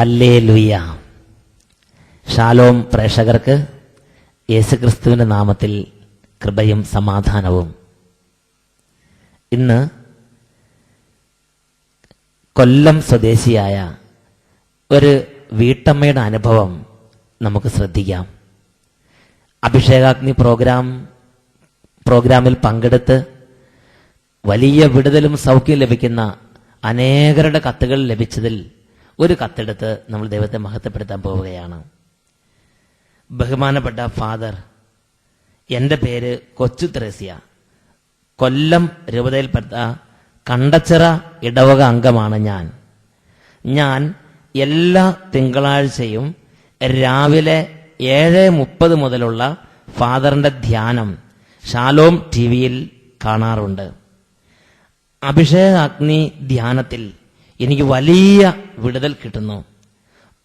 Hallelujah. Shalom പ്രേക്ഷകർക്ക് യേശുക്രിസ്തുവിന്റെ നാമത്തിൽ കൃപയും സമാധാനവും. ഇന്ന് കൊല്ലം സ്വദേശിയായ ഒരു വീട്ടമ്മയുടെ അനുഭവം നമുക്ക് ശ്രദ്ധിക്കാം. അഭിഷേകാഗ്നി പ്രോഗ്രാമിൽ പങ്കെടുത്ത് വലിയ വിടുതലും സൗഖ്യം ലഭിക്കുന്ന അനേകരുടെ കത്തുകൾ ലഭിച്ചതിൽ ഒരു കത്തെടുത്ത് നമ്മൾ ദൈവത്തെ മഹത്വപ്പെടുത്താൻ പോവുകയാണ്. ബഹുമാനപ്പെട്ട ഫാദർ, എൻ്റെ പേര് കൊച്ചു ത്രേസ്യ, കൊല്ലം രൂപതയിൽപ്പെട്ട കണ്ടച്ചിറ ഇടവക അംഗമാണ് ഞാൻ എല്ലാ തിങ്കളാഴ്ചയും രാവിലെ 7:30 മുതലുള്ള ഫാദറിന്റെ ധ്യാനം ഷാലോം ടിവിയിൽ കാണാറുണ്ട്. അഭിഷേകാഗ്നി ധ്യാനത്തിൽ എനിക്ക് വലിയ വിടുതൽ കിട്ടുന്നു.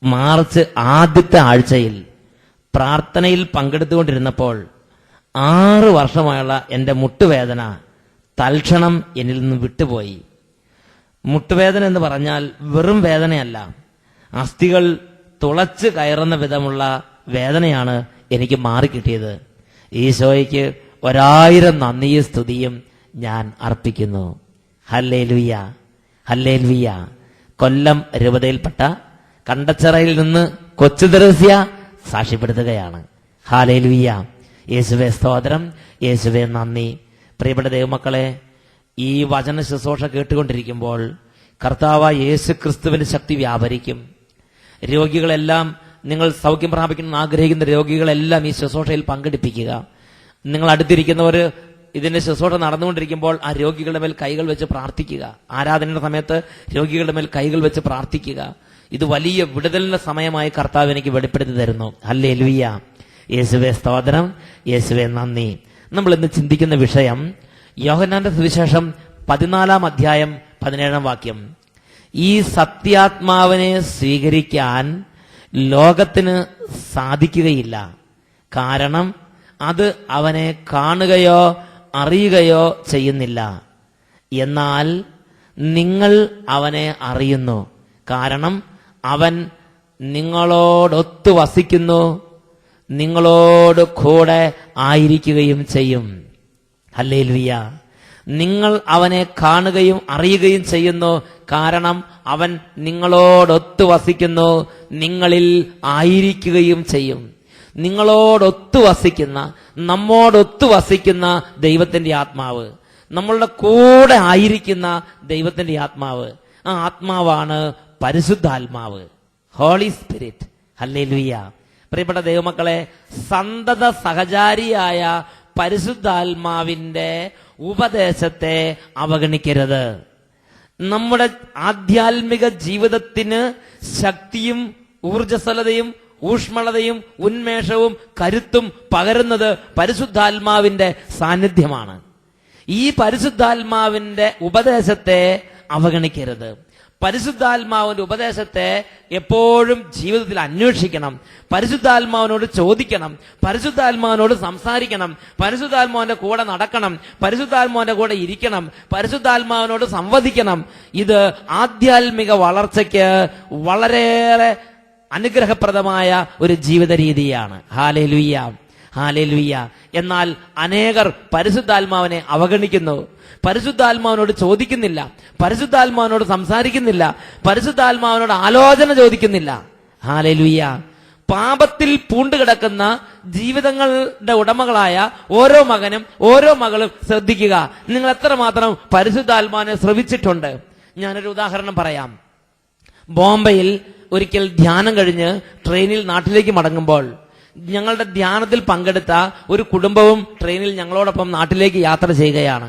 മാർച്ച് ആദ്യത്തെ ആഴ്ചയിൽ പ്രാർത്ഥനയിൽ പങ്കെടുത്തുകൊണ്ടിരുന്നപ്പോൾ 6 വർഷമായുള്ള എൻ്റെ മുട്ടുവേദന തൽക്ഷണം എന്നിൽ നിന്ന് വിട്ടുപോയി. മുട്ടുവേദന എന്ന് പറഞ്ഞാൽ വെറും വേദനയല്ല, അസ്ഥികൾ തുളച്ച് കയറുന്ന വിധമുള്ള വേദനയാണ് എനിക്ക് മാറിക്കിട്ടിയത്. ഈശോയ്ക്ക് 1000 നന്ദിയും സ്തുതിയും ഞാൻ അർപ്പിക്കുന്നു. Hallelujah, hallelujah. കൊല്ലം രൂപതയിൽപ്പെട്ട കണ്ടച്ചിറയിൽ നിന്ന് കൊച്ചു ത്രേസ്യ സാക്ഷ്യപ്പെടുത്തുകയാണ്. ഹല്ലേലൂയ. യേശുവേ സ്തോത്രം, യേശുവേ നന്ദി. പ്രിയപ്പെട്ട ദൈവമക്കളെ, ഈ വചന ശുശ്രൂഷ കേട്ടുകൊണ്ടിരിക്കുമ്പോൾ കർത്താവായ യേശു ക്രിസ്തുവിന്റെ ശക്തി വ്യാപരിക്കും. രോഗികളെല്ലാം, നിങ്ങൾ സൗഖ്യം പ്രാപിക്കണം ആഗ്രഹിക്കുന്ന രോഗികളെല്ലാം ഈ ശുശ്രൂഷയിൽ പങ്കെടുപ്പിക്കുക. നിങ്ങൾ അടുത്തിരിക്കുന്നവർ ഇതിന്റെ ശുശ്രൂഷ നടന്നുകൊണ്ടിരിക്കുമ്പോൾ ആ രോഗികളുടെ മേൽ കൈകൾ വെച്ച് പ്രാർത്ഥിക്കുക. ആരാധനയുടെ സമയത്ത് രോഗികളുടെ മേൽ കൈകൾ വെച്ച് പ്രാർത്ഥിക്കുക. ഇത് വലിയ വിടുതലിന്റെ സമയമായി കർത്താവ് എനിക്ക് വെളിപ്പെടുത്തി തരുന്നു. ഹല്ലേലൂയ. യേശുവേ സ്തോത്രം, യേശുവേ നന്ദി. നമ്മൾ ഇന്ന് ചിന്തിക്കുന്ന വിഷയം യോഹന്നാന്റെ സുവിശേഷം 14-ാം അധ്യായം 17-ാം വാക്യം. ഈ സത്യാത്മാവിനെ സ്വീകരിക്കാൻ ലോകത്തിന് സാധിക്കുകയില്ല, കാരണം അത് അവനെ കാണുകയോ അറിയുകയോ ചെയ്യുന്നില്ല. എന്നാൽ നിങ്ങൾ അവനെ അറിയുന്നു, കാരണം അവൻ നിങ്ങളോടൊത്തു വസിക്കുന്നു, നിങ്ങളോട് കൂടെ ആയിരിക്കുകയും ചെയ്യും. ഹല്ലേലൂയ. നിങ്ങൾ അവനെ കാണുകയും അറിയുകയും ചെയ്യുന്നു, കാരണം അവൻ നിങ്ങളോടൊത്തു വസിക്കുന്നു, നിങ്ങളിൽ ആയിരിക്കുകയും ചെയ്യും. നിങ്ങളോടൊത്തു വസിക്കുന്ന, നമ്മോടൊത്തു വസിക്കുന്ന ദൈവത്തിന്റെ ആത്മാവ്, നമ്മളുടെ കൂടെ ആയിരിക്കുന്ന ദൈവത്തിന്റെ ആത്മാവ്, ആ ആത്മാവാണ് പരിശുദ്ധാത്മാവ്, ഹോളി സ്പിരിറ്റ്. ഹല്ലേലൂയ. പ്രിയപ്പെട്ട ദൈവമക്കളെ, സന്തത സഹചാരിയായ പരിശുദ്ധാത്മാവിന്റെ ഉപദേശത്തെ അവഗണിക്കരുത്. നമ്മുടെ ആധ്യാത്മിക ജീവിതത്തിന് ശക്തിയും ഊർജ്ജസ്വലതയും ഊഷ്മളതയും ഉന്മേഷവും കരുത്തും പകരുന്നത് പരിശുദ്ധാത്മാവിന്റെ സാന്നിധ്യമാണ്. ഈ പരിശുദ്ധാത്മാവിന്റെ ഉപദേശത്തെ അവഗണിക്കരുത്. പരിശുദ്ധാത്മാവിന്റെ ഉപദേശത്തെ എപ്പോഴും ജീവിതത്തിൽ അന്വേഷിക്കണം. പരിശുദ്ധാത്മാവിനോട് ചോദിക്കണം, പരിശുദ്ധാത്മാവിനോട് സംസാരിക്കണം, പരിശുദ്ധാത്മാവിന്റെ കൂടെ നടക്കണം, പരിശുദ്ധാത്മാവിന്റെ കൂടെ ഇരിക്കണം, പരിശുദ്ധാത്മാവിനോട് സംവദിക്കണം. ഇത് ആധ്യാത്മിക വളർച്ചയ്ക്ക് വളരെയേറെ അനുഗ്രഹപ്രദമായ ഒരു ജീവിത രീതിയാണ്. Hallelujah, hallelujah. എന്നാൽ അനേകർ പരിശുദ്ധാത്മാവിനെ അവഗണിക്കുന്നു, പരിശുദ്ധാത്മാവിനോട് ചോദിക്കുന്നില്ല, പരിശുദ്ധാത്മാവിനോട് സംസാരിക്കുന്നില്ല, പരിശുദ്ധാത്മാവിനോട് ആലോചന ചോദിക്കുന്നില്ല. ഹല്ലേലൂയ. പാപത്തിൽ പൂണ്ടുകിടക്കുന്ന ജീവിതങ്ങളുടെ ഉടമകളായ ഓരോ മകനും ഓരോ മകളും ശ്രദ്ധിക്കുക, നിങ്ങൾ എത്രമാത്രം പരിശുദ്ധാത്മാവിനെ ശ്രവിച്ചിട്ടുണ്ട്. ഞാനൊരു ഉദാഹരണം പറയാം. ബോംബെയിൽ ഒരിക്കൽ ധ്യാനം കഴിഞ്ഞ് ട്രെയിനിൽ നാട്ടിലേക്ക് മടങ്ങുമ്പോൾ ഞങ്ങളുടെ ധ്യാനത്തിൽ പങ്കെടുത്ത ഒരു കുടുംബവും ട്രെയിനിൽ ഞങ്ങളോടൊപ്പം നാട്ടിലേക്ക് യാത്ര ചെയ്യുകയാണ്.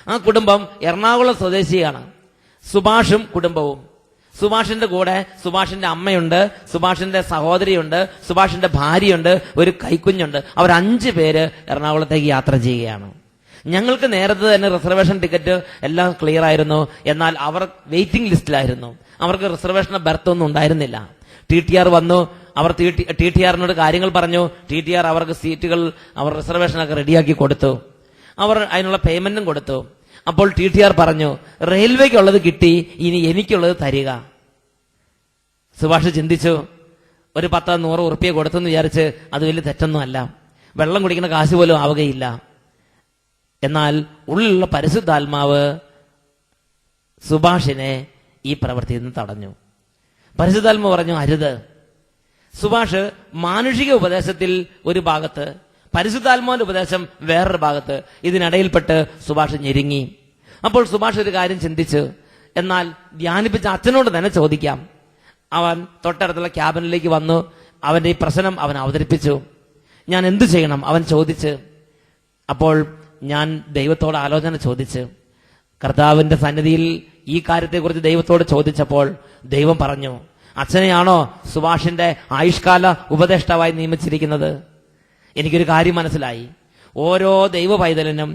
ആ കുടുംബം എറണാകുളം സ്വദേശിയാണ്. സുഭാഷും കുടുംബവും. സുഭാഷിന്റെ കൂടെ സുഭാഷിന്റെ അമ്മയുണ്ട്, സുഭാഷിന്റെ സഹോദരിയുണ്ട്, സുഭാഷിന്റെ ഭാര്യയുണ്ട്, ഒരു കൈക്കുഞ്ഞുണ്ട്. അവർ 5 പേര് എറണാകുളത്തേക്ക് യാത്ര ചെയ്യുകയാണ്. ഞങ്ങൾക്ക് നേരത്തെ തന്നെ റിസർവേഷൻ ടിക്കറ്റ് എല്ലാം ക്ലിയർ ആയിരുന്നു. എന്നാൽ അവർ വെയിറ്റിംഗ് ലിസ്റ്റിലായിരുന്നു. അവർക്ക് റിസർവേഷൻ ബർത്ത് ഒന്നും ഉണ്ടായിരുന്നില്ല. TTR വന്നു. അവർ TTRനോട് കാര്യങ്ങൾ പറഞ്ഞു. TTR അവർക്ക് സീറ്റുകൾ, അവർ റിസർവേഷനൊക്കെ റെഡിയാക്കി കൊടുത്തു. അവർ അതിനുള്ള പേയ്മെന്റും കൊടുത്തു. അപ്പോൾ TTR പറഞ്ഞു, റെയിൽവേക്കുള്ളത് കിട്ടി, ഇനി എനിക്കുള്ളത് തരിക. സുഭാഷ് ചിന്തിച്ചു, ഒരു 10-100 ഉറുപ്പിക കൊടുത്തെന്ന് വിചാരിച്ച് അത് വലിയ തെറ്റൊന്നും അല്ല, വെള്ളം കുടിക്കുന്ന കാശ് പോലും ആവുകയില്ല. എന്നാൽ ഉള്ളിലുള്ള പരിശുദ്ധാത്മാവ് സുഭാഷിനെ ഈ പ്രവൃത്തിയിൽ നിന്ന് തടഞ്ഞു. പരിശുദ്ധാത്മാവ് പറഞ്ഞു, അരുത്. സുഭാഷ് മാനുഷിക ഉപദേശത്തിൽ ഒരു ഭാഗത്ത്, പരിശുദ്ധാത്മാവിന്റെ ഉപദേശം വേറൊരു ഭാഗത്ത്, ഇതിനിടയിൽപ്പെട്ട് സുഭാഷ് ഞെരുങ്ങി. അപ്പോൾ സുഭാഷ് ഒരു കാര്യം ചിന്തിച്ചു, എന്നാൽ ധ്യാനിപ്പിച്ച അച്ഛനോട് തന്നെ ചോദിക്കാം. അവൻ തൊട്ടടുത്തുള്ള ക്യാബിനിലേക്ക് വന്നു. അവന്റെ ഈ പ്രശ്നം അവൻ അവതരിപ്പിച്ചു. ഞാൻ എന്തു ചെയ്യണം അവൻ ചോദിച്ച്. അപ്പോൾ ഞാൻ ദൈവത്തോട് ആലോചന ചോദിച്ച്, കർത്താവിന്റെ സന്നിധിയിൽ ഈ കാര്യത്തെക്കുറിച്ച് ദൈവത്തോട് ചോദിച്ചപ്പോൾ ദൈവം പറഞ്ഞു, അച്ഛനെയാണോ സുഭാഷിന്റെ ആയുഷ്കാല ഉപദേഷ്ടാവായി നിയമിച്ചിരിക്കുന്നത്? എനിക്കൊരു കാര്യം മനസ്സിലായി. ഓരോ ദൈവ പൈതലിനും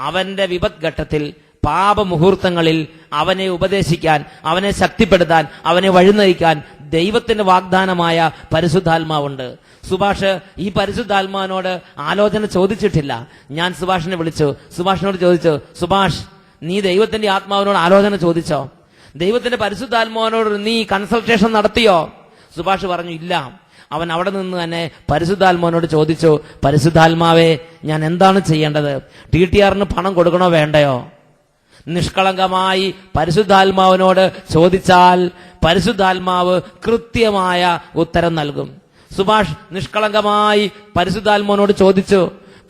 അവന്റെ വിപത് ഘട്ടത്തിൽ, പാപമുഹൂർത്തങ്ങളിൽ അവനെ ഉപദേശിക്കാൻ, അവനെ ശക്തിപ്പെടുത്താൻ, അവനെ വഴിനയിക്കാൻ ദൈവത്തിന്റെ വാഗ്ദാനമായ പരിശുദ്ധാത്മാവുണ്ട്. സുഭാഷ് ഈ പരിശുദ്ധാത്മാവിനോട് ആലോചന ചോദിച്ചിട്ടില്ല. ഞാൻ സുഭാഷിനെ വിളിച്ചു, സുഭാഷിനോട് ചോദിച്ചു, സുഭാഷ്, നീ ദൈവത്തിന്റെ ആത്മാവിനോട് ആലോചന ചോദിച്ചോ? ദൈവത്തിന്റെ പരിശുദ്ധാത്മാവിനോട് നീ കൺസൾട്ടേഷൻ നടത്തിയോ? സുഭാഷ് പറഞ്ഞു, ഇല്ല. അവൻ അവിടെ നിന്ന് തന്നെ പരിശുദ്ധാത്മാവിനോട് ചോദിച്ചു, പരിശുദ്ധാത്മാവേ, ഞാൻ എന്താണ് ചെയ്യേണ്ടത്? TTRന് പണം കൊടുക്കണോ വേണ്ടയോ? നിഷ്കളങ്കമായി പരിശുദ്ധാത്മാവിനോട് ചോദിച്ചാൽ പരിശുദ്ധാത്മാവ് കൃത്യമായ ഉത്തരം നൽകും. സുഭാഷ് നിഷ്കളങ്കമായി പരിശുദ്ധാത്മാവിനോട് ചോദിച്ചു.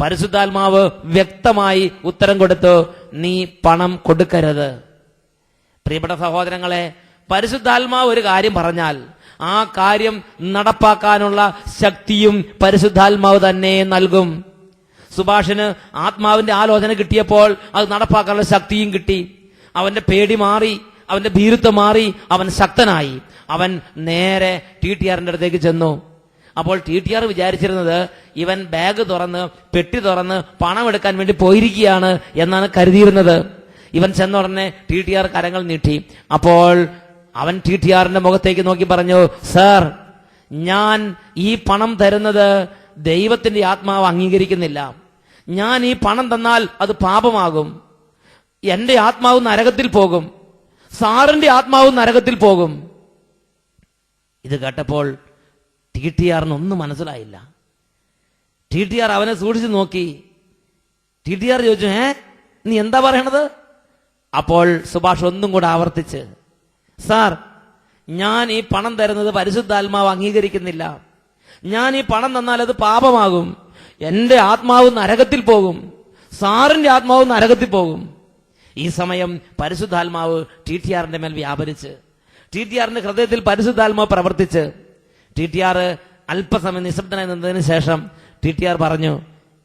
പരിശുദ്ധാത്മാവ് വ്യക്തമായി ഉത്തരം കൊടുത്തു, നീ പണം കൊടുക്കരുത്. പ്രിയപ്പെട്ട സഹോദരങ്ങളെ, പരിശുദ്ധാത്മാവ് ഒരു കാര്യം പറഞ്ഞാൽ ആ കാര്യം നടപ്പാക്കാനുള്ള ശക്തിയും പരിശുദ്ധാത്മാവ് തന്നെ നൽകും. സുഭാഷിന് ആത്മാവിന്റെ ആലോചന കിട്ടിയപ്പോൾ അത് നടപ്പാക്കാനുള്ള ശക്തിയും കിട്ടി. അവന്റെ പേടി മാറി, അവന്റെ ഭീരുത്വം മാറി, അവൻ ശക്തനായി. അവൻ നേരെ TTRന്റെ അടുത്തേക്ക് ചെന്നു. അപ്പോൾ TTR വിചാരിച്ചിരുന്നത് ഇവൻ ബാഗ് തുറന്ന്, പെട്ടി തുറന്ന് പണം എടുക്കാൻ വേണ്ടി പോയിരിക്കുകയാണ് എന്നാണ് കരുതിയിരുന്നത്. ഇവൻ ചെന്നുടനെ TTR കരങ്ങൾ നീട്ടി. അപ്പോൾ അവൻ TTRന്റെ മുഖത്തേക്ക് നോക്കി പറഞ്ഞു, സർ, ഞാൻ ഈ പണം തരുന്നത് ദൈവത്തിന്റെ ആത്മാവ് അംഗീകരിക്കുന്നില്ല. ഞാൻ ഈ പണം തന്നാൽ അത് പാപമാകും. എന്റെ ആത്മാവ് നരകത്തിൽ പോകും, സാറിന്റെ ആത്മാവ് നരകത്തിൽ പോകും. ഇത് കേട്ടപ്പോൾ TTRന് ഒന്നും മനസ്സിലായില്ല. TTR അവനെ സൂക്ഷിച്ചു നോക്കി. TTR ചോദിച്ചു, നീ എന്താ പറയണത്? അപ്പോൾ സുഭാഷ് ഒന്നും കൂടെ ആവർത്തിച്ച്, സാർ, ഞാൻ ഈ പണം തരുന്നത് പരിശുദ്ധാത്മാവ് അംഗീകരിക്കുന്നില്ല. ഞാൻ ഈ പണം തന്നാൽ അത് പാപമാകും. എന്റെ ആത്മാവ് നരകത്തിൽ പോകും, സാറിന്റെ ആത്മാവ് നരകത്തിൽ പോകും. ഈ സമയം പരിശുദ്ധാത്മാവ് TTRന്റെ മേൽ വ്യാപരിച്ച്, TTRന്റെ ഹൃദയത്തിൽ പരിശുദ്ധാത്മാവ് പ്രവർത്തിച്ച്. TTR അല്പസമയം നിശബ്ദനായി നിന്നതിന് ശേഷം TTR പറഞ്ഞു,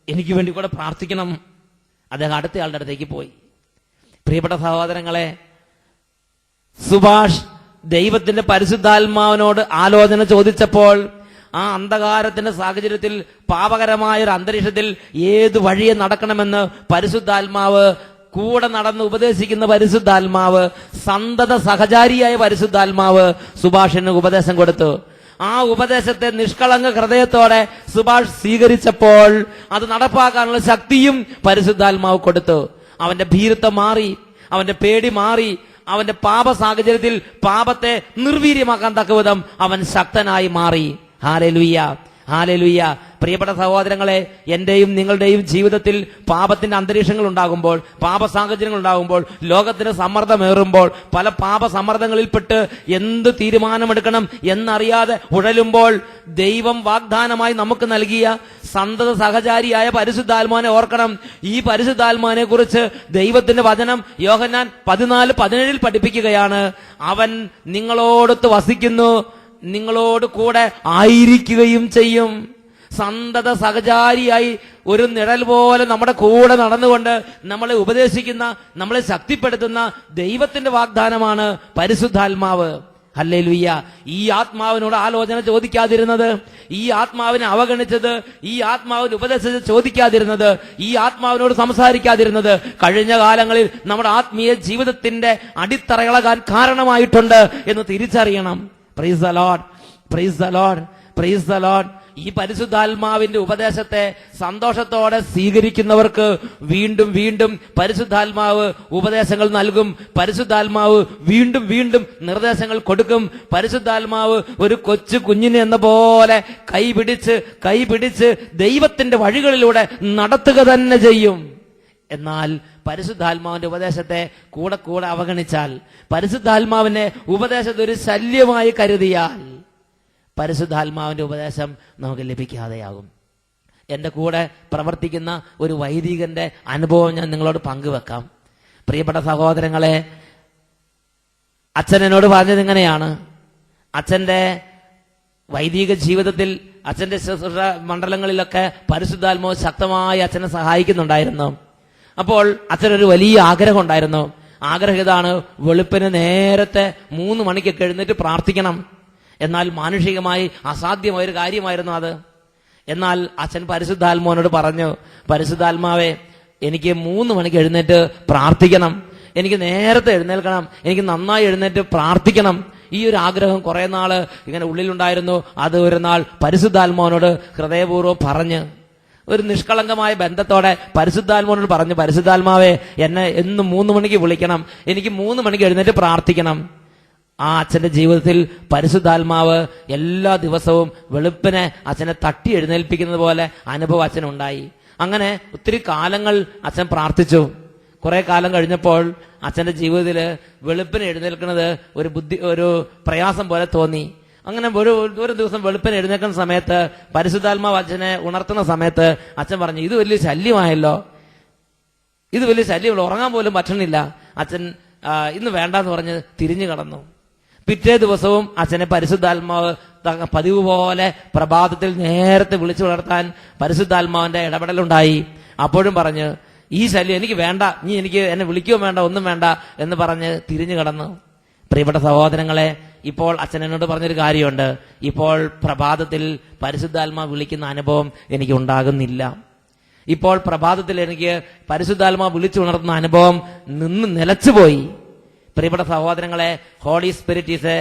എനിക്ക് വേണ്ടി കൂടെ പ്രാർത്ഥിക്കണം. അദ്ദേഹം അടുത്തയാളുടെ അടുത്തേക്ക് പോയി. പ്രിയപ്പെട്ട സഹോദരങ്ങളെ, സുഭാഷ് ദൈവത്തിന്റെ പരിശുദ്ധാത്മാവിനോട് ആലോചന ചോദിച്ചപ്പോൾ ആ അന്ധകാരത്തിന്റെ സാഹചര്യത്തിൽ, പാപകരമായ ഒരു അന്തരീക്ഷത്തിൽ ഏത് വഴിയെ നടക്കണമെന്ന് പരിശുദ്ധാത്മാവ്, കൂടെ നടന്ന് ഉപദേശിക്കുന്ന പരിശുദ്ധാത്മാവ്, സന്തത സഹചാരിയായ പരിശുദ്ധാത്മാവ് സുഭാഷിന് ഉപദേശം കൊടുത്തു. ആ ഉപദേശത്തെ നിഷ്കളങ്ക ഹൃദയത്തോടെ സുഭാഷ് സ്വീകരിച്ചപ്പോൾ അത് നടപ്പാക്കാനുള്ള ശക്തിയും പരിശുദ്ധാത്മാവ് കൊടുത്തു. അവന്റെ ഭീരുത്വം മാറി, അവന്റെ പേടി മാറി, അവന്റെ പാപ സാഹചര്യത്തിൽ പാപത്തെ നിർവീര്യമാക്കാൻ തക്കവിധം അവൻ ശക്തനായി മാറി. Hallelujah, hallelujah. പ്രിയപ്പെട്ട സഹോദരങ്ങളെ, എന്റെയും നിങ്ങളുടെയും ജീവിതത്തിൽ പാപത്തിന്റെ അന്തരീക്ഷങ്ങൾ ഉണ്ടാകുമ്പോൾ, പാപ സാഹചര്യങ്ങൾ ഉണ്ടാകുമ്പോൾ, ലോകത്തിന് സമ്മർദ്ദമേറുമ്പോൾ, പല പാപ സമ്മർദ്ദങ്ങളിൽപ്പെട്ട് എന്ത് തീരുമാനമെടുക്കണം എന്നറിയാതെ ഉഴലുമ്പോൾ, ദൈവം വാഗ്ദാനമായി നമുക്ക് നൽകിയ സന്തത സഹചാരിയായ പരിശുദ്ധാത്മാവിനെ ഓർക്കണം. ഈ പരിശുദ്ധാത്മാവിനെ കുറിച്ച് ദൈവത്തിന്റെ വചനം യോഹന്നാൻ 14:17 പഠിപ്പിക്കുകയാണ്. അവൻ നിങ്ങളോടൊത്ത് വസിക്കുന്നു, നിങ്ങളോട് കൂടെ ആയിരിക്കുകയും ചെയ്യും. സന്തത സഹചാരിയായി ഒരു നിഴൽ പോലെ നമ്മുടെ കൂടെ നടന്നുകൊണ്ട് നമ്മളെ ഉപദേശിക്കുന്ന, നമ്മളെ ശക്തിപ്പെടുത്തുന്ന ദൈവത്തിന്റെ വാഗ്ദാനമാണ് പരിശുദ്ധാത്മാവ്. ഹല്ലേലൂയ. ഈ ആത്മാവിനോട് ആലോചന ചോദിക്കാതിരുന്നത്, ഈ ആത്മാവിനെ അവഗണിച്ചത്, ഈ ആത്മാവിന് ഉപദേശിച്ച് ചോദിക്കാതിരുന്നത്, ഈ ആത്മാവിനോട് സംസാരിക്കാതിരുന്നത് കഴിഞ്ഞ കാലങ്ങളിൽ നമ്മുടെ ആത്മീയ ജീവിതത്തിന്റെ അടിത്തറയിളകാൻ കാരണമായിട്ടുണ്ട് എന്ന് തിരിച്ചറിയണം. Praise the Lord, praise the Lord, praise the Lord. ഈ പരിശുദ്ധാത്മാവിന്റെ ഉപദേശത്തെ സന്തോഷത്തോടെ സ്വീകരിക്കുന്നവർക്ക് വീണ്ടും വീണ്ടും പരിശുദ്ധാത്മാവ് ഉപദേശങ്ങൾ നൽകും. പരിശുദ്ധാത്മാവ് വീണ്ടും വീണ്ടും നിർദ്ദേശങ്ങൾ കൊടുക്കും. പരിശുദ്ധാത്മാവ് ഒരു കൊച്ചു കുഞ്ഞിനെ എന്ന പോലെ കൈപിടിച്ച് ദൈവത്തിന്റെ വഴികളിലൂടെ നടത്തുക തന്നെ ചെയ്യും. എന്നാൽ പരിശുദ്ധാത്മാവിന്റെ ഉപദേശത്തെ കൂടെ കൂടെ അവഗണിച്ചാൽ, പരിശുദ്ധാത്മാവിനെ ഉപദേശത്തെ ഒരു ശല്യമായി കരുതിയാൽ, പരിശുദ്ധാത്മാവിന്റെ ഉപദേശം നമുക്ക് ലഭിക്കാതെയാകും. എന്റെ കൂടെ പ്രവർത്തിക്കുന്ന ഒരു വൈദികന്റെ അനുഭവം ഞാൻ നിങ്ങളോട് പങ്കുവെക്കാം. പ്രിയപ്പെട്ട സഹോദരങ്ങളെ, അച്ഛൻ എന്നോട് പറഞ്ഞത് ഇങ്ങനെയാണ്. അച്ഛന്റെ വൈദിക ജീവിതത്തിൽ, അച്ഛന്റെ ശുശ്രൂഷ മണ്ഡലങ്ങളിലൊക്കെ പരിശുദ്ധാത്മാവ് ശക്തമായി അച്ഛനെ സഹായിക്കുന്നുണ്ടായിരുന്നു. അപ്പോൾ അച്ഛനൊരു വലിയ ആഗ്രഹം ഉണ്ടായിരുന്നു. ആഗ്രഹം ഇതാണ്: വെളുപ്പിന് നേരത്തെ 3 മണിക്കൊക്കെ എഴുന്നേറ്റ് പ്രാർത്ഥിക്കണം. എന്നാൽ മാനുഷികമായി അസാധ്യമായൊരു കാര്യമായിരുന്നു അത്. എന്നാൽ അച്ഛൻ പരിശുദ്ധാത്മാവിനോട് പറഞ്ഞു, പരിശുദ്ധാത്മാവേ, എനിക്ക് 3 മണിക്ക് എഴുന്നേറ്റ് പ്രാർത്ഥിക്കണം, എനിക്ക് നേരത്തെ എഴുന്നേൽക്കണം, എനിക്ക് നന്നായി എഴുന്നേറ്റ് പ്രാർത്ഥിക്കണം. ഈ ഒരു ആഗ്രഹം കുറെ നാള് ഇങ്ങനെ ഉള്ളിലുണ്ടായിരുന്നു. അത് ഒരു നാൾ പരിശുദ്ധാത്മാവിനോട് ഹൃദയപൂർവ്വം പറഞ്ഞ്, ഒരു നിഷ്കളങ്കമായ ബന്ധത്തോടെ പരിശുദ്ധാത്മാവിനോട് പറഞ്ഞു, പരിശുദ്ധാത്മാവേ, എന്നെ എന്നും 3 മണിക്ക് വിളിക്കണം, എനിക്ക് 3 മണിക്ക് എഴുന്നേറ്റ് പ്രാർത്ഥിക്കണം. ആ അച്ഛന്റെ ജീവിതത്തിൽ പരിശുദ്ധാത്മാവ് എല്ലാ ദിവസവും വെളുപ്പിനെ അച്ഛനെ തട്ടി എഴുന്നേൽപ്പിക്കുന്നത് പോലെ അനുഭവം അച്ഛനുണ്ടായി. അങ്ങനെ ഒത്തിരി കാലങ്ങൾ അച്ഛൻ പ്രാർത്ഥിച്ചു. കുറെ കാലം കഴിഞ്ഞപ്പോൾ അച്ഛന്റെ ജീവിതത്തിൽ വെളുപ്പിന് എഴുന്നേൽക്കുന്നത് ഒരു പ്രയാസം പോലെ തോന്നി. അങ്ങനെ ഒരു ദിവസം വെളുപ്പിന് എഴുന്നേൽക്കുന്ന സമയത്ത് പരിശുദ്ധാത്മാവ് അച്ഛനെ ഉണർത്തുന്ന സമയത്ത് അച്ഛൻ പറഞ്ഞു, ഇത് വലിയ ശല്യമായല്ലോ, ഇത് വലിയ ശല്യമുള്ളൂ, ഉറങ്ങാൻ പോലും പറ്റണില്ല. അച്ഛൻ ഇന്ന് വേണ്ടാന്ന് പറഞ്ഞ് തിരിഞ്ഞു കടന്നു. പിറ്റേ ദിവസവും അച്ഛനെ പരിശുദ്ധാത്മാവ് പതിവ് പോലെ പ്രഭാതത്തിൽ നേരത്തെ വിളിച്ചു ഉണർത്താൻ പരിശുദ്ധാത്മാവിന്റെ ഇടപെടലുണ്ടായി. അപ്പോഴും പറഞ്ഞ്, ഈ ശല്യം എനിക്ക് വേണ്ട, നീ എന്നെ വിളിക്കുകയോ വേണ്ട, ഒന്നും വേണ്ട എന്ന് പറഞ്ഞ് തിരിഞ്ഞു കടന്നു. പ്രിയപ്പെട്ട സഹോദരങ്ങളെ, ഇപ്പോൾ അച്ഛൻ എന്നോട് പറഞ്ഞൊരു കാര്യമുണ്ട്. ഇപ്പോൾ പ്രഭാതത്തിൽ പരിശുദ്ധാത്മാവ് വിളിക്കുന്ന അനുഭവം എനിക്ക് ഉണ്ടാകുന്നില്ല. ഇപ്പോൾ പ്രഭാതത്തിൽ എനിക്ക് പരിശുദ്ധാത്മാവ് വിളിച്ചുണർത്തുന്ന അനുഭവം നിലച്ചുപോയി. പ്രിയപ്പെട്ട സഹോദരങ്ങളെ, holy spirit is a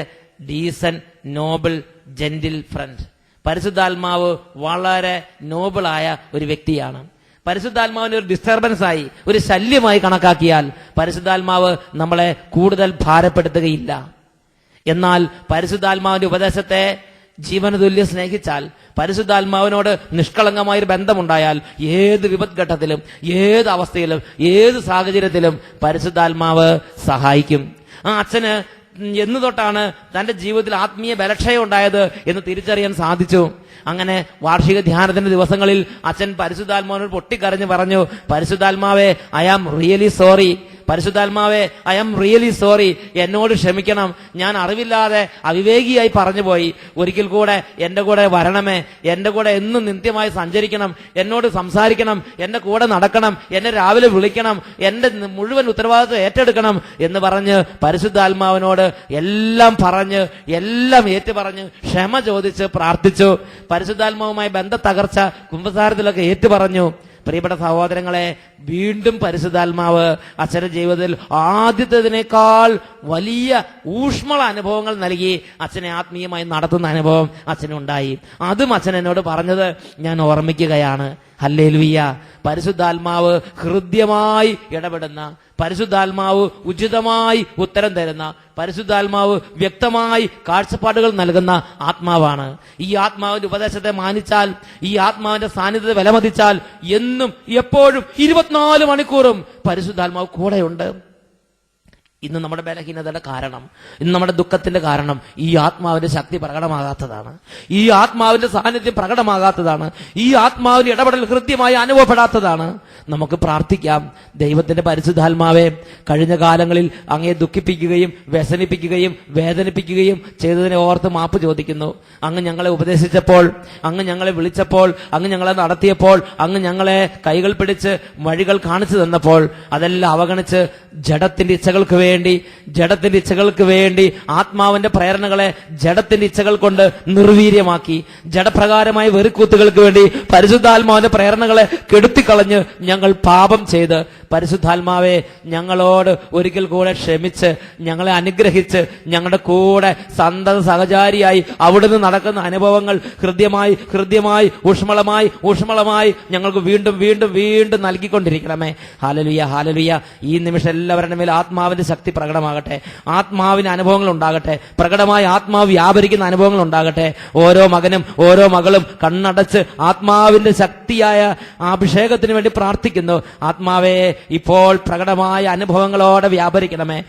decent, noble, gentle friend. പരിശുദ്ധാത്മാവ് വളരെ നോബിളായ ഒരു വ്യക്തിയാണ്. പരിശുദ്ധാത്മാവിന്റെ ഒരു ഡിസ്റ്റർബൻസ് ആയി, ഒരു ശല്യമായി കണക്കാക്കിയാൽ പരിശുദ്ധാത്മാവ് നമ്മളെ കൂടുതൽ ഭാരപ്പെടുത്തുകയില്ല. എന്നാൽ പരിശുദ്ധാത്മാവിന്റെ ഉപദേശത്തെ ജീവനതുല്യം സ്നേഹിച്ചാൽ, പരിശുദ്ധാത്മാവിനോട് നിഷ്കളങ്കമായൊരു ബന്ധമുണ്ടായാൽ, ഏത് വിപത്ഘട്ടത്തിലും, ഏത് അവസ്ഥയിലും, ഏത് സാഹചര്യത്തിലും പരിശുദ്ധാത്മാവ് സഹായിക്കും. ആ അച്ഛന് എന്നു തൊട്ടാണ് തന്റെ ജീവിതത്തിൽ ആത്മീയ ബലക്ഷയം ഉണ്ടായത് എന്ന് തിരിച്ചറിയാൻ സാധിച്ചു. അങ്ങനെ വാർഷിക ധ്യാനത്തിന്റെ ദിവസങ്ങളിൽ അച്ഛൻ പരിശുദ്ധാത്മാവിനോട് പൊട്ടിക്കരഞ്ഞ് പറഞ്ഞു, പരിശുദ്ധാത്മാവേ, ഐ ആം റിയലി സോറി. പരിശുദ്ധാത്മാവേ, ഐ ആം റിയലി സോറി. എന്നോട് ക്ഷമിക്കണം, ഞാൻ അറിവില്ലാതെ അവിവേകിയായി പറഞ്ഞു പോയി. ഒരിക്കൽ കൂടെ എന്റെ കൂടെ വരണമേ, എന്റെ കൂടെ എന്നും നിത്യമായി സഞ്ചരിക്കണം, എന്നോട് സംസാരിക്കണം, എന്റെ കൂടെ നടക്കണം, എന്നെ രാവിലെ വിളിക്കണം, എന്റെ മുഴുവൻ ഉത്തരവാദിത്വം ഏറ്റെടുക്കണം എന്ന് പറഞ്ഞ് പരിശുദ്ധാത്മാവിനോട് എല്ലാം ഏറ്റുപറഞ്ഞ് ക്ഷമ ചോദിച്ച് പ്രാർത്ഥിച്ചു. പരിശുദ്ധാത്മാവുമായി ബന്ധ തകർച്ച കുമ്പസാരത്തിലൊക്കെ ഏറ്റുപറഞ്ഞു. പ്രിയപ്പെട്ട സഹോദരങ്ങളെ, വീണ്ടും പരിശുദ്ധാത്മാവ് അച്ഛന്റെ ജീവിതത്തിൽ ആദ്യത്തേതിനേക്കാൾ വലിയ ഊഷ്മള അനുഭവങ്ങൾ നൽകി അച്ഛനെ ആത്മീയമായി നടത്തുന്ന അനുഭവം അച്ഛനുണ്ടായി. അതും അച്ഛൻ എന്നോട് പറഞ്ഞത് ഞാൻ ഓർമ്മിക്കുകയാണ്. ഹല്ലേലൂയ. പരിശുദ്ധാത്മാവ് ഹൃദ്യമായി ഇടപെടുന്ന, പരിശുദ്ധാത്മാവ് ഉചിതമായി ഉത്തരം തരുന്ന, പരിശുദ്ധാത്മാവ് വ്യക്തമായി കാഴ്ചപ്പാടുകൾ നൽകുന്ന ആത്മാവാണ്. ഈ ആത്മാവിന്റെ ഉപദേശത്തെ മാനിച്ചാൽ, ഈ ആത്മാവിന്റെ സാന്നിധ്യത്തെ വിലമതിച്ചാൽ, എന്നും എപ്പോഴും 24 മണിക്കൂറും പരിശുദ്ധാത്മാവ് കൂടെയുണ്ട്. ഇന്ന് നമ്മുടെ ബലഹീനതയുടെ കാരണം, ഇന്ന് നമ്മുടെ ദുഃഖത്തിന്റെ കാരണം ഈ ആത്മാവിന്റെ ശക്തി പ്രകടമാകാത്തതാണ്, ഈ ആത്മാവിന്റെ സാന്നിധ്യം പ്രകടമാകാത്തതാണ്, ഈ ആത്മാവിന്റെ ഇടപെടൽ കൃത്യമായി അനുഭവപ്പെടാത്തതാണ്. നമുക്ക് പ്രാർത്ഥിക്കാം, ദൈവത്തിന്റെ പരിശുദ്ധാത്മാവെ, കഴിഞ്ഞ കാലങ്ങളിൽ അങ്ങയെ ദുഃഖിപ്പിക്കുകയും വ്യസനിപ്പിക്കുകയും വേദനിപ്പിക്കുകയും ചെയ്തതിനെ ഓർത്ത് മാപ്പ് ചോദിക്കുന്നു. അങ്ങ് ഞങ്ങളെ ഉപദേശിച്ചപ്പോൾ, അങ്ങ് ഞങ്ങളെ വിളിച്ചപ്പോൾ, അങ്ങ് ഞങ്ങളെ നടത്തിയപ്പോൾ, അങ്ങ് ഞങ്ങളെ കൈകൾ പിടിച്ച് വഴികൾ കാണിച്ചു തന്നപ്പോൾ അതെല്ലാം അവഗണിച്ച് ജഡത്തിന്റെ ഇച്ഛകൾക്ക് വേണ്ടി വേണ്ടി, ജഡത്തിന്റെ ഇച്ഛകൾക്ക് വേണ്ടി ആത്മാവിന്റെ പ്രേരണകളെ ജഡത്തിന്റെ ഇച്ഛകൾ കൊണ്ട് നിർവീര്യമാക്കി, ജഡപ്രകാരമായ വെറിക്കൂത്തുകൾക്ക് വേണ്ടി പരിശുദ്ധാത്മാവിന്റെ പ്രേരണകളെ കെടുത്തിക്കളഞ്ഞ് ഞങ്ങൾ പാപം ചെയ്ത്, പരിശുദ്ധാത്മാവെ ഞങ്ങളോട് ഒരിക്കൽ കൂടെ ക്ഷമിച്ച് ഞങ്ങളെ അനുഗ്രഹിച്ച് ഞങ്ങളുടെ കൂടെ സന്തത സഹചാരിയായി അവിടുന്ന് നടക്കുന്ന അനുഭവങ്ങൾ ഹൃദ്യമായി ഊഷ്മളമായി ഞങ്ങൾക്ക് വീണ്ടും വീണ്ടും വീണ്ടും നൽകിക്കൊണ്ടിരിക്കണമേ. Hallelujah, hallelujah. ഈ നിമിഷം എല്ലാവരുടെ മേൽ ആത്മാവിന്റെ ശക്തി പ്രകടമാകട്ടെ, ആത്മാവിന് അനുഭവങ്ങൾ ഉണ്ടാകട്ടെ, പ്രകടമായ ആത്മാവ് വ്യാപരിക്കുന്ന അനുഭവങ്ങൾ ഉണ്ടാകട്ടെ. ഓരോ മകനും ഓരോ മകളും കണ്ണടച്ച് ആത്മാവിന്റെ ശക്തിയായ അഭിഷേകത്തിന് വേണ്ടി പ്രാർത്ഥിക്കുന്നു. ആത്മാവേ, ഇപ്പോൾ പ്രകടമായ അനുഭവങ്ങളോടെ വ്യാപരിക്കണമേ.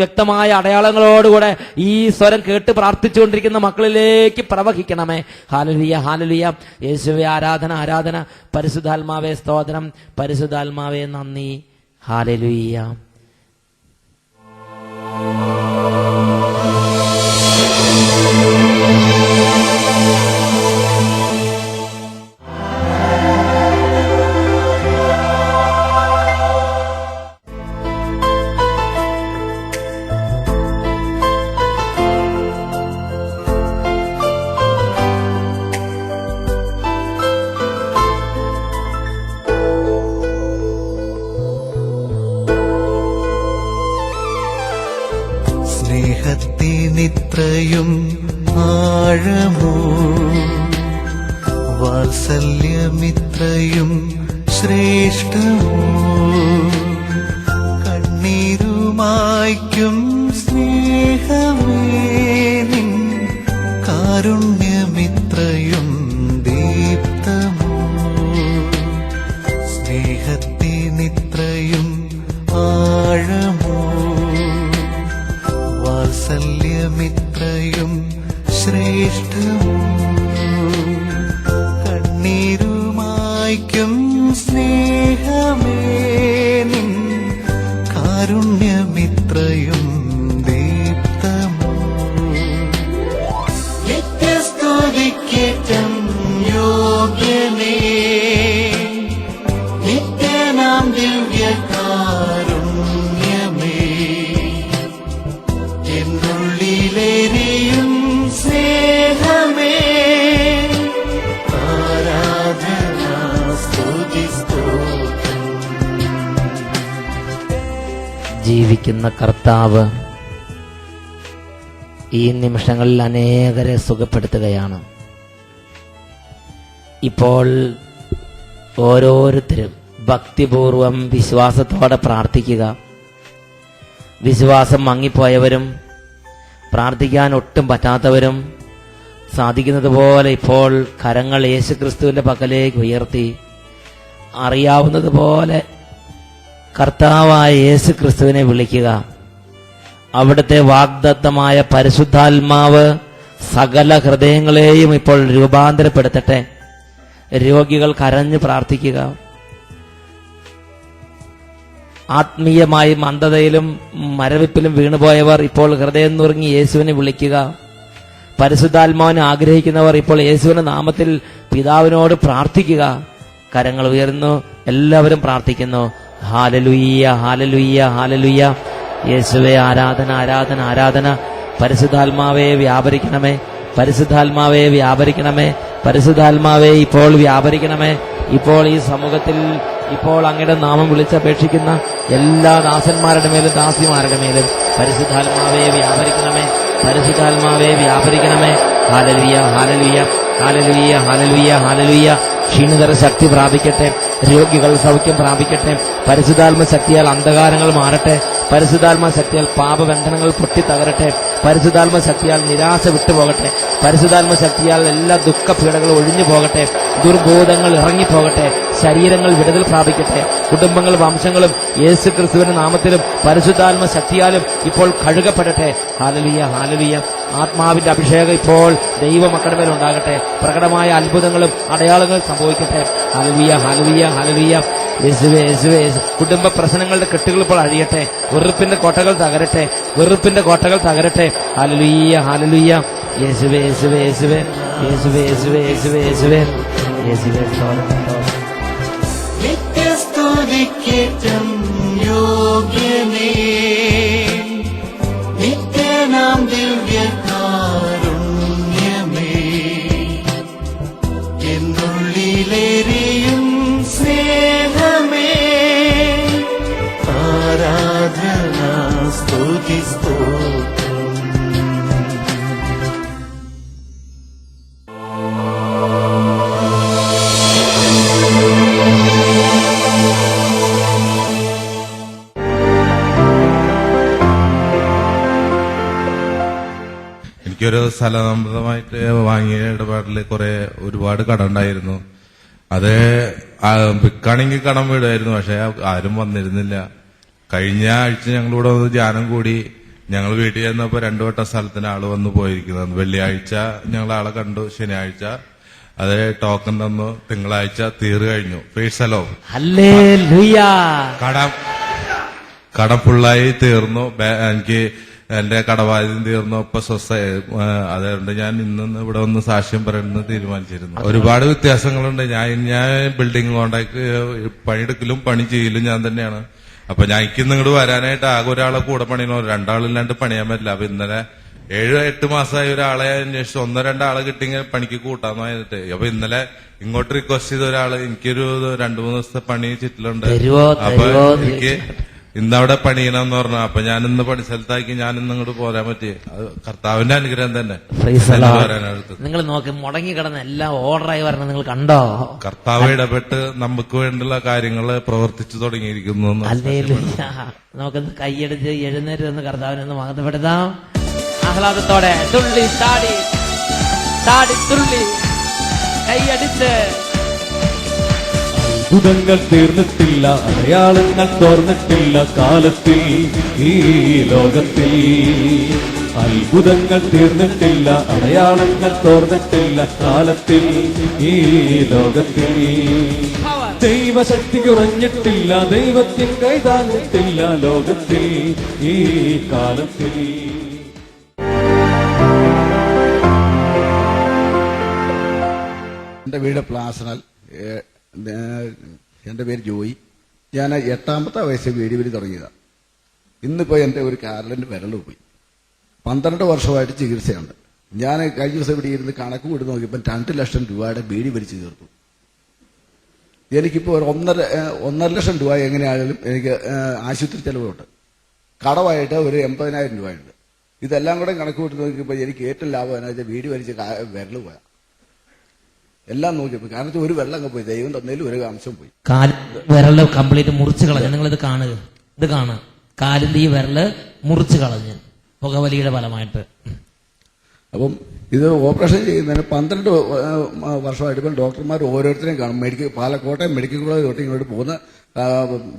വ്യക്തമായ അടയാളങ്ങളോടുകൂടെ ഈ സ്വരം കേട്ട് പ്രാർത്ഥിച്ചുകൊണ്ടിരിക്കുന്ന മക്കളിലേക്ക് പ്രവഹിക്കണമേ. Hallelujah, hallelujah. യേശുവേ ആരാധന, ആരാധന. പരിശുദ്ധാത്മാവേ സ്തോത്രം, പരിശുദ്ധാത്മാവേ നന്ദി. ഹല്ലേലൂയ. സ്നേഹത്തിനിത്രയും ആഴമോ, വാത്സല്യമിത്രയും ശ്രേഷ്ഠമോ, കണ്ണീരുമായ്ക്കും സ്നേഹമേ നിൻ കാരുണ്യമിത്രയും ദീപ്തമോ. സ്നേഹത്തിനിത്രയും ആഴമോ, വാത്സല്യമിത്രയും ശ്രേഷ്ഠമോ, കണ്ണീരുമായ്ക്കും സ്നേഹമേ നിൻ കാരുണ്യമിത്രയും ദീപ്തമോ. നിത്യസ്തുതിക്കേറ്റം യോഗ്യനേ, നിത്യനാം ദിവ്യകാരുണ്യമേ, എന്നുള്ളിലെരിയും സ്നേഹമേ, ആരാധന സ്തുതി സ്തോത്രം. ജീവിക്കുന്ന കർത്താവ് ഈ നിമിഷങ്ങളിൽ അനേകരെ സുഖപ്പെടുത്തുകയാണ്. ഇപ്പോൾ ഓരോരുത്തരും ഭക്തിപൂർവം വിശ്വാസത്തോടെ പ്രാർത്ഥിക്കുക. വിശ്വാസം മങ്ങിപ്പോയവരും പ്രാർത്ഥിക്കാൻ ഒട്ടും പറ്റാത്തവരും സാധിക്കുന്നത് പോലെ ഇപ്പോൾ കരങ്ങൾ യേശുക്രിസ്തുവിന്റെ പക്കലേക്ക് ഉയർത്തി അറിയാവുന്നത് പോലെ കർത്താവായ യേശുക്രിസ്തുവിനെ വിളിക്കുക. അവിടുത്തെ വാഗ്ദത്തമായ പരിശുദ്ധാത്മാവ് സകല ഹൃദയങ്ങളെയും ഇപ്പോൾ രൂപാന്തരപ്പെടുത്തട്ടെ. രോഗികൾ കരഞ്ഞു പ്രാർത്ഥിക്കുക. ആത്മീയമായി മന്ദതയിലും മരവിപ്പിലും വീണുപോയവർ ഇപ്പോൾ ഹൃദയം നുറുങ്ങി യേശുവിനെ വിളിക്കുക. പരിശുദ്ധാത്മാവിനെ ആഗ്രഹിക്കുന്നവർ ഇപ്പോൾ യേശുവിന്റെ നാമത്തിൽ പിതാവിനോട് പ്രാർത്ഥിക്കുക. കരങ്ങൾ ഉയർന്നു, എല്ലാവരും പ്രാർത്ഥിക്കുന്നു. Hallelujah, hallelujah, hallelujah. യേശുവേ ആരാധന, ആരാധന, ആരാധന. പരിശുദ്ധാത്മാവേ വ്യാപരിക്കണമേ, പരിശുദ്ധാത്മാവേ വ്യാപരിക്കണമേ, പരിശുദ്ധാത്മാവേ ഇപ്പോൾ വ്യാപരിക്കണമേ. ഇപ്പോൾ ഈ സമൂഹത്തിൽ ഇപ്പോൾ അങ്ങയുടെ നാമം വിളിച്ചപേക്ഷിക്കുന്ന എല്ലാ ദാസന്മാരുടെ മേലും ദാസിമാരുടെ മേലും പരിശുദ്ധാത്മാവേ വ്യാപരിക്കണമേ, പരിശുദ്ധാത്മാവേ വ്യാപരിക്കണമേ. Hallelujah, hallelujah, hallelujah, hallelujah, hallelujah. ക്ഷീണിതർ ശക്തി പ്രാപിക്കട്ടെ, രോഗികൾ സൗഖ്യം പ്രാപിക്കട്ടെ. പരിശുദ്ധാത്മ ശക്തിയാൽ അന്ധകാരങ്ങൾ മാറട്ടെ, പരിശുദ്ധാത്മ ശക്തിയാൽ പാപബന്ധനങ്ങൾ പൊട്ടിത്തകരട്ടെ, പരിശുദ്ധാത്മ ശക്തിയാൽ നിരാശ വിട്ടുപോകട്ടെ, പരിശുദ്ധാത്മ ശക്തിയാൽ എല്ലാ ദുഃഖപീഠകളും ഒഴിഞ്ഞു പോകട്ടെ, ദുർബോധങ്ങൾ ഇറങ്ങിപ്പോകട്ടെ, ശരീരങ്ങൾ വിടുതൽ പ്രാപിക്കട്ടെ, കുടുംബങ്ങളും വംശങ്ങളും യേശു ക്രിസ്തുവിന്റെ നാമത്തിലും പരിശുദ്ധാത്മ ശക്തിയാലും ഇപ്പോൾ കഴുകപ്പെടട്ടെ. Hallelujah, hallelujah. ആത്മാവിന്റെ അഭിഷേകം ഇപ്പോൾ ദൈവമക്കളുടെ മേൽ ഉണ്ടാകട്ടെ. പ്രകടമായ അത്ഭുതങ്ങളും അടയാളങ്ങളും സംഭവിക്കട്ടെ. Hallelujah, hallelujah, hallelujah. യേശുവേ, യേശുവേ, യേശു. കുടുംബ പ്രശ്നങ്ങളുടെ കെട്ടുകൾ ഇപ്പോൾ അഴിയട്ടെ, വെറുപ്പിന്റെ കോട്ടകൾ തകരട്ടെ, വെറുപ്പിന്റെ കോട്ടകൾ തകരട്ടെ. Hallelujah, hallelujah. യേശുവേ, യേശുവേ, യേശുവേ, യേശുവേ, യേശുവേ, യേശുവേ, യേശുവേ, യേശുവേ. നിത്യസ്തുതിക്കേറ്റം യോഗ്യനേ, സ്തുതി സ്തോത്രം. എനിക്കൊരു സ്ഥലസംബന്ധമായിട്ട് വാങ്ങിയ ഇടപാടിൽ ഒരുപാട് കടം ഉണ്ടായിരുന്നു. അത് വിൽക്കാണെങ്കിൽ കടം വീടായിരുന്നു, പക്ഷെ ആരും വന്നിരുന്നില്ല. കഴിഞ്ഞ ആഴ്ച ഞങ്ങളിവിടെ വന്ന് ധ്യാനം കൂടി. ഞങ്ങൾ വീട്ടിൽ ചെന്നപ്പോ 2 വട്ടം സ്ഥലത്തിന് ആള് വന്ന് പോയിരിക്കുന്നത്. വെള്ളിയാഴ്ച ഞങ്ങൾ ആളെ കണ്ടു, ശനിയാഴ്ച അത് ടോക്കൺ തന്നു, തിങ്കളാഴ്ച തീർന്നു കഴിഞ്ഞു. പേഴ്സലോ ഹല്ലേലൂയ. കടം ഫുള്ളായി തീർന്നു. എനിക്ക് എന്റെ കടബാധ്യത തീർന്നു. ഇപ്പൊ അതുകൊണ്ട് ഞാൻ ഇന്ന് ഇവിടെ ഒന്ന് സാക്ഷ്യം പറയുന്നത് തീരുമാനിച്ചിരുന്നു. ഒരുപാട് വ്യത്യാസങ്ങളുണ്ട്. ഞാൻ ബിൽഡിംഗ് കോൺട്രാക്ട് പണിയെടുക്കലും പണി ചെയ്യലും ഞാൻ തന്നെയാണ്. അപ്പൊ ഞാൻ ഇങ്ങോട്ട് വരാനായിട്ട് ആകെ ഒരാളെ കൂടെ പണിയണോ, 2 ആളില്ലാണ്ട് പണിയാൻ പറ്റില്ല. അപ്പൊ ഇന്നലെ 7-8 മാസമായി ഒരാളെ അന്വേഷിച്ച് 1-2 ആളെ കിട്ടിയെങ്കിൽ പണിക്ക് കൂട്ടാന്ന് പറഞ്ഞിട്ട്. അപ്പൊ ഇന്നലെ ഇങ്ങോട്ട് റിക്വസ്റ്റ് ചെയ്ത ഒരാള് എനിക്കൊരു 2-3 ദിവസത്തെ പണി ചുറ്റിലുണ്ട്. അപ്പൊ എനിക്ക് ഇന്നവിടെ പണിയണമെന്ന് പറഞ്ഞു. അപ്പൊ ഞാൻ ഇന്ന് പണി സ്ഥലത്താക്കി ഞാൻ ഇന്ന് ഇങ്ങോട്ട് പോരാൻ പറ്റി. അത് കർത്താവിന്റെ അനുഗ്രഹം തന്നെ. നിങ്ങൾ നോക്കി മുടങ്ങി കിടന്ന എല്ലാം ഓർഡറായി വരണം. നിങ്ങൾ കണ്ടോ? കർത്താവ് ഇടപെട്ട് നമുക്ക് വേണ്ടിയുള്ള കാര്യങ്ങൾ പ്രവർത്തിച്ചു തുടങ്ങിയിരിക്കുന്നു. നമുക്കൊന്ന് കൈയടിച്ച് എഴുന്നേറ്റ് എന്ന് കർത്താവിനൊന്ന് മഹത്വപ്പെടുത്താം. ആഹ്ലാദത്തോടെ തുള്ളി ചാടി തുള്ളി കൈയടിച്ച്. അത്ഭുതങ്ങൾ തീർന്നിട്ടില്ല, അടയാളങ്ങൾ തോർന്നിട്ടില്ല കാലത്തിൽ ഈ ലോകത്തിൽ. അത്ഭുതങ്ങൾ തീർന്നിട്ടില്ല, അടയാളങ്ങൾ തോർന്നിട്ടില്ല കാലത്തിൽ ഈ ലോകത്തിൽ. ദൈവശക്തി കുറഞ്ഞിട്ടില്ല, ദൈവത്തിൻ കൈതാങ്ങിട്ടില്ല ലോകത്തിൽ ഈ കാലത്തിൽ. എൻ്റെ വീട് പ്ലാസണൽ. എൻ്റെ പേര് ജോയി. ഞാൻ 8ാമത്തെ വയസ്സിൽ വീടി തുടങ്ങിയതാണ്. ഇന്നിപ്പോൾ എൻ്റെ ഒരു കാലിൻ്റെ വിരൽ പോയി. 12 വർഷമായിട്ട് ചികിത്സയുണ്ട്. ഞാൻ കഴിഞ്ഞ ദിവസം ഇവിടെ ഇരുന്ന് കണക്ക് കൂടി നോക്കിയപ്പോൾ 2 ലക്ഷം രൂപയുടെ ബീഡി വലിച്ചു തീർത്തു. എനിക്കിപ്പോൾ ഒരു 1.5 ലക്ഷം രൂപ എങ്ങനെയാണെങ്കിലും എനിക്ക് ആശുപത്രി ചെലവുണ്ട്. കടമായിട്ട് ഒരു 80,000 രൂപയുണ്ട്. ഇതെല്ലാം കൂടെ കണക്ക് കൂട്ടി നോക്കിയപ്പോൾ എനിക്ക് ഏറ്റവും ലാഭം എന്നാ വെച്ചാൽ ബീഡി വലിച്ച് വിരൽ പോയാൽ എല്ലാം നോക്കിയപ്പോൾ. കാരണം ഒരു വെള്ളം അങ്ങ് പോയി, ദൈവം തന്നതിൽ ഒരു അംശം പോയി. വിരല് കംപ്ലീറ്റ് മുറിച്ച് കളഞ്ഞു. നിങ്ങളിത് കാണുക, ഇത് കാണുക. കാലിന്റെ ഈ വിരല് മുറിച്ച് കളഞ്ഞ് പുകവലിയുടെ ഫലമായിട്ട്. അപ്പം ഇത് ഓപ്പറേഷൻ ചെയ്യുന്നതിന് 12 വർഷമായിട്ട് ഇപ്പം ഡോക്ടർമാർ ഓരോരുത്തരെയും കാണും. കോട്ടയം മെഡിക്കൽ കോളേജ് തൊട്ട് ഇങ്ങോട്ട് പോകുന്ന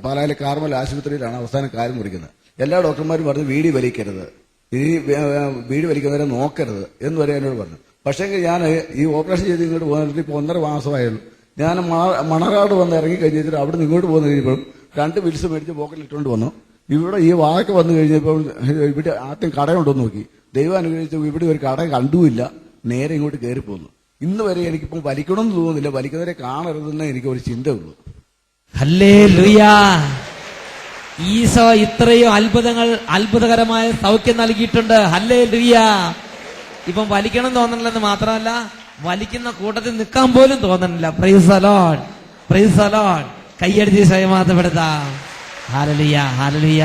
പാലായിലെ കാർമൽ ആശുപത്രിയിലാണ് അവസാനം കാര്യം മുറിക്കുന്നത്. എല്ലാ ഡോക്ടർമാരും പറഞ്ഞു വീടി വലിക്കരുത്, ഈ വീടി വലിക്കുന്നവരെ നോക്കരുത് എന്ന് വരെ എന്നോട് പറഞ്ഞു. പക്ഷേ ഞാൻ ഈ ഓപ്പറേഷൻ ചെയ്ത് ഇങ്ങോട്ട് പോകുന്നിട്ട് ഇപ്പോൾ 1.5 മാസമായുള്ളൂ. ഞാൻ മണർകാട് വന്ന് ഇറങ്ങി കഴിഞ്ഞിട്ട് അവിടെ നിന്ന് ഇങ്ങോട്ട് പോകുന്ന കഴിഞ്ഞപ്പോഴും 2 പിൽസ് മേടിച്ച് പോക്കറ്റിലിട്ടുകൊണ്ട് വന്നു. ഇവിടെ ഈ വാക്ക് വന്നു കഴിഞ്ഞപ്പോൾ ഇവിടെ ആദ്യം കടയുണ്ടോ നോക്കി. ദൈവം അനുഗ്രഹിച്ചു ഇവിടെ ഒരു കട കണ്ടുമില്ല. നേരെ ഇങ്ങോട്ട് കയറി പോന്നു. ഇന്ന് വരെ എനിക്കിപ്പം വലിക്കണമെന്ന് തോന്നുന്നില്ല. വലിക്കുന്നവരെ കാണരുതെന്ന് എനിക്ക് ഒരു ചിന്ത ഉള്ളൂ. ഹല്ലേലൂയ. ഈശോ ഇത്രയും അത്ഭുതകരമായ സൗഖ്യം നൽകിയിട്ടുണ്ട്. ഹല്ലേലൂയ. ഇപ്പം വലിക്കണം തോന്നണില്ലെന്ന് മാത്രമല്ല, വലിക്കുന്ന കൂട്ടത്തിൽ നിൽക്കാൻ പോലും തോന്നണില്ല. Praise the Lord, praise the Lord. കൈയടിച്ച് സ്വയമാതപ്പെടുത്താം. Hallelujah, hallelujah.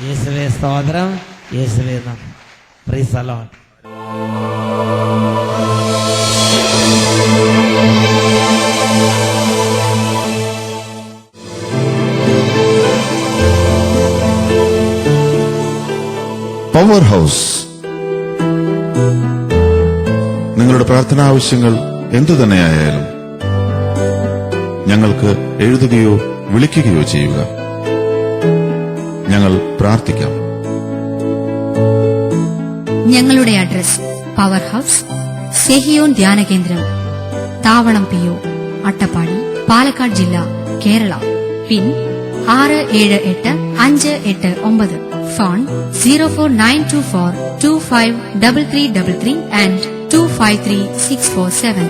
യേശുവേ സ്തോത്രം, യേശുവേ നന്ദി. Praise the Lord. Power house. നിങ്ങളുടെ പ്രാർത്ഥനാ ആവശ്യങ്ങൾ എന്തുതന്നെയായാലും ഞങ്ങൾക്ക് എഴുതുകയോ വിളിക്കുകയോ ചെയ്യുക. ഞങ്ങൾ പ്രാർത്ഥിക്കാം. ഞങ്ങളുടെ അഡ്രസ് പവർ ഹൗസ്, സെഹിയോൻ ധ്യാന കേന്ദ്രം, താവളം PO, അട്ടപ്പാടി, പാലക്കാട് ജില്ല, കേരള. പിൻ 678589. Phone 04924253333 and 253647.